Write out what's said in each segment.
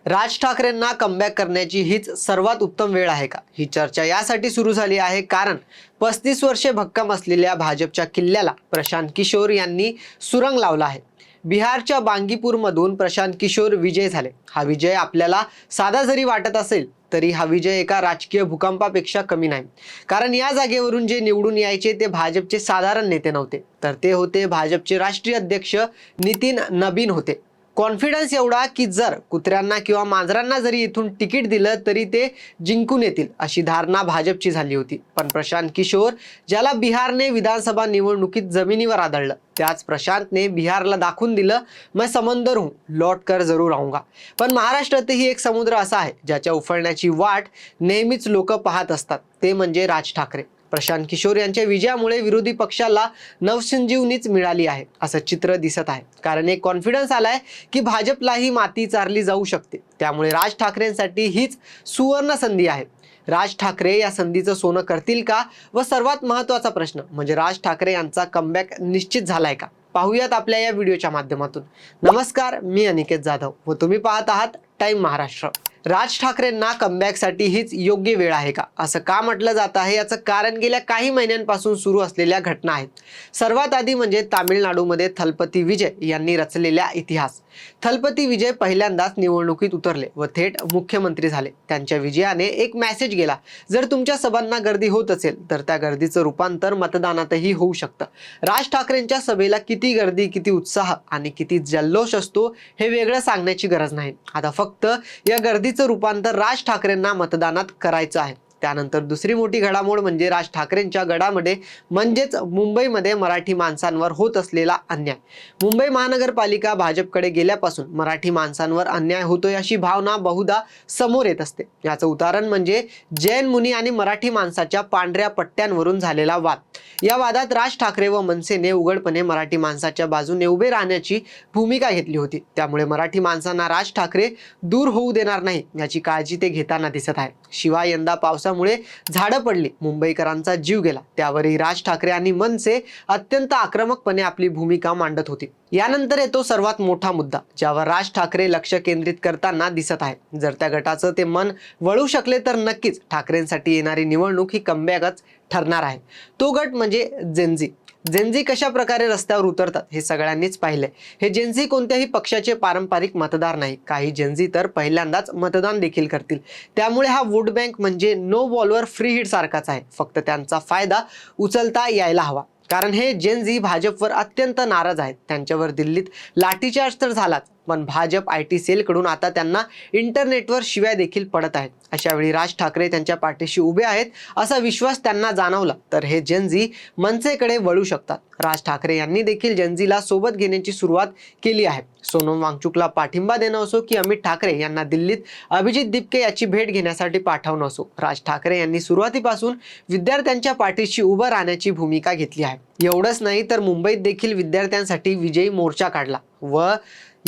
राज ठाकरेंना comeback करण्याची हीच सर्वात उत्तम वेळ आहे का? ही चर्चा यासाठी सुरू झाली आहे कारण 35 वर्षे भक्कम असलेल्या भाजपच्या किल्ल्याला प्रशांत किशोर यांनी सुरंग लावला आहे. बिहारच्या बांगीपूरमधून प्रशांत किशोर विजय झाले. हा विजय आपल्याला साधा जरी वाटत असेल तरी हा विजय एका राजकीय भूकंपापेक्षा कमी नाही. कारण या जागेवरून जे निवडून यायचे ते भाजपचे साधारण नेते नव्हते, तर ते होते भाजपचे राष्ट्रीय अध्यक्ष नितीन नबीन होते. कॉन्फिडन्स एवढा की जर कुत्र्यांना किंवा मांजरांना जरी इथून तिकीट दिलं तरी ते जिंकून येतील अशी धारणा भाजपची झाली होती. पण प्रशांत किशोर, ज्याला बिहारने विधानसभा निवडणुकीत जमिनीवर आदळलं, त्याच प्रशांतने बिहारला दाखवून दिलं, मैं समंदर हूं, लौट कर जरूर आऊंगा. पण महाराष्ट्रातही एक समुद्र असा आहे ज्याच्या उफळण्याची वाट नेहमीच लोक पाहत असतात, ते म्हणजे राज ठाकरे. प्रशांत किशोर यांच्या विजयामुळे विरोधी पक्षाला नवसंजीवनीच मिळाली आहे असं चित्र दिसत आहे. कारण एक कॉन्फिडन्स आलाय की भाजपलाही माती चारली जाऊ शकते. त्यामुळे राज ठाकरेंसाठी हीच सुवर्ण संधी आहे. राज ठाकरे या संधीचं सोनं करतील का? व सर्वात महत्त्वाचा प्रश्न म्हणजे राज ठाकरे यांचा कमबॅक निश्चित झालाय का? पाहूयात आपल्या या व्हिडिओच्या माध्यमातून. नमस्कार, मी अनिकेत जाधव व तुम्ही पाहत आहात टाइम महाराष्ट्र. राज ठाकरेंना कमबॅकसाठी हीच योग्य वेळ आहे का, असं का म्हटलं जात आहे? याचं कारण गेल्या काही महिन्यांपासून सुरू असलेल्या घटना आहेत. सर्वात आधी म्हणजे तामिळनाडूमध्ये थलपती विजय यांनी रचलेल्या इतिहास. थलपती विजय पहिल्यांदाच निवडणुकीत उतरले व थेट मुख्यमंत्री झाले. त्यांच्या विजयाने एक मेसेज गेला, जर तुमच्या सभांना गर्दी होत असेल तर त्या गर्दीचं रूपांतर मतदानातही होऊ शकतं. राज ठाकरेंच्या सभेला किती गर्दी, किती उत्साह आणि किती जल्लोष असतो हे वेगळं सांगण्याची गरज नाही. आता फक्त या गर्दीचं रूपांतर राज ठाकरेंना मतदानात करायचं आहे. त्यानंतर दुसरी मोठी घडामोड म्हणजे राज ठाकरेंच्या गडामध्ये म्हणजेच मुंबईमध्ये मराठी माणसांवर होत असलेला अन्याय. मुंबई महानगरपालिका भाजपकडे गेल्यापासून मराठी माणसांवर अन्याय होतोय अशी भावना बहुधा समोर येत असते. याचं उदाहरण म्हणजे जैन मुनी आणि मराठी माणसाच्या पांढऱ्या पट्ट्यांवरून झालेला वाद. या वादात राज ठाकरे व मनसेने उघडपणे मराठी माणसाच्या बाजूने उभे राहण्याची भूमिका घेतली होती. त्यामुळे मराठी माणसांना राज ठाकरे दूर होऊ देणार नाही याची काळजी ते घेताना दिसत आहे. शिवाय यंदा पावसामुळे झाडं पडली, मुंबईकरांचा जीव गेला, त्यावरही राज ठाकरे आणि मनसे अत्यंत आक्रमकपणे आपली भूमिका मांडत होती. यानंतर येतो सर्वात मोठा मुद्दा ज्यावर राज ठाकरे लक्ष केंद्रित करताना दिसत आहे. जर त्या गटाचं ते मन वळू शकले तर नक्कीच ठाकरेंसाठी येणारी निवडणूक ही कमबॅकच ठरणार आहे. तो गट म्हणजे जेनझी. जेनझी कशा प्रकारे रस्त्यावर उतरतात हे सगळ्यांनीच पाहिलंय. हे जेनझी कोणत्याही पक्षाचे पारंपरिक मतदार नाही. काही जेनझी तर पहिल्यांदाच मतदान देखील करतील. त्यामुळे हा वोट बँक म्हणजे नो बॉलवर फ्री हिट सारखाच आहे. फक्त त्यांचा फायदा उचलता यायला हवा. कारण हे जेनझी भाजपवर अत्यंत नाराज आहेत. त्यांच्यावर दिल्लीत लाठीचार्ज तर झालाच, पण भाजप IT सेलकडून आता त्यांना इंटरनेटवर शिव्या देखील पडत आहेत. अशा वेळी राज ठाकरे त्यांच्या पाठीशी उभे आहेत असा विश्वास त्यांना जाणवला तर हे जेनझी मनसेकडे वळू शकतात. राज ठाकरे यांनी देखील जेनझीला सोबत घेण्याची सुरुवात केली आहे. सोनम वांगचुकला पाठिंबा देणं असो की अमित ठाकरे यांना दिल्लीत अभिजित दिपके याची भेट घेण्यासाठी पाठवणं असो, राज ठाकरे यांनी सुरुवातीपासून विद्यार्थ्यांच्या पाठीशी उभं राहण्याची भूमिका घेतली आहे. एवढंच नाही तर मुंबईत देखील विद्यार्थ्यांसाठी विजयी मोर्चा काढला व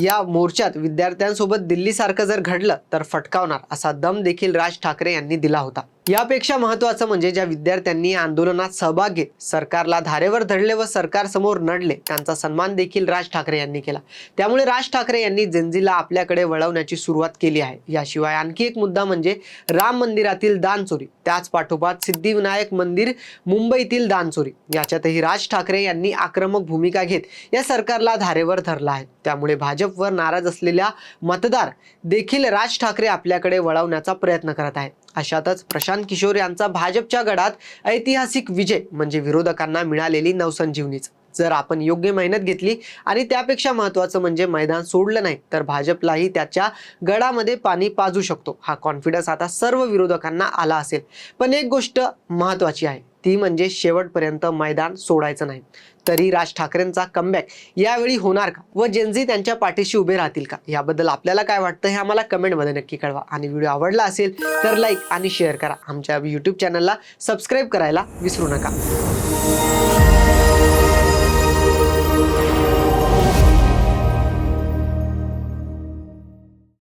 या मोर्चात विद्यार्थ्यांसोबत दिल्लीसारखं जर घडलं तर फटकावणार असा दम देखील राज ठाकरे यांनी दिला होता. यापेक्षा महत्त्वाचं म्हणजे ज्या विद्यार्थ्यांनी आंदोलनात सहभाग घेत सरकारला धारेवर धरले व सरकारसमोर नडले त्यांचा सन्मान देखील राज ठाकरे यांनी केला. त्यामुळे राज ठाकरे यांनी जेनझीला आपल्याकडे वळवण्याची सुरुवात केली आहे. याशिवाय आणखी एक मुद्दा म्हणजे राम मंदिरातील दानचोरी, त्याच पाठोपाठ सिद्धिविनायक मंदिर मुंबईतील दानचोरी. याच्यातही राज ठाकरे यांनी आक्रमक भूमिका घेत या सरकारला धारेवर धरला आहे. त्यामुळे भाजपवर नाराज असलेल्या मतदार देखील राज ठाकरे आपल्याकडे वळवण्याचा प्रयत्न करत आहेत. अशातच प्रशांत किशोर यांचा भाजपच्या गडात ऐतिहासिक विजय म्हणजे विरोधकांना मिळालेली नवसंजीवनीच. जर आपण योग्य मेहनत घेतली आणि त्यापेक्षा महत्त्वाचं म्हणजे मैदान सोडलं नाही तर भाजपलाही त्याच्या गडामध्ये पाणी पाजू शकतो. हा कॉन्फिडन्स आता सर्व विरोधकांना आला असेल. पण एक गोष्ट महत्त्वाची आहे, ती म्हणजे शेवटपर्यंत मैदान सोडायचं नाही. तरी राज ठाकरेंचा कमबॅक यावेळी होणार का व जेनझी त्यांच्या पाठीशी उभे राहतील का, याबद्दल आपल्याला काय वाटतं हे आम्हाला कमेंटमध्ये नक्की कळवा. आणि व्हिडिओ आवडला असेल तर लाईक आणि शेअर करा. आमच्या YouTube चॅनलला सबस्क्राईब करायला विसरू नका.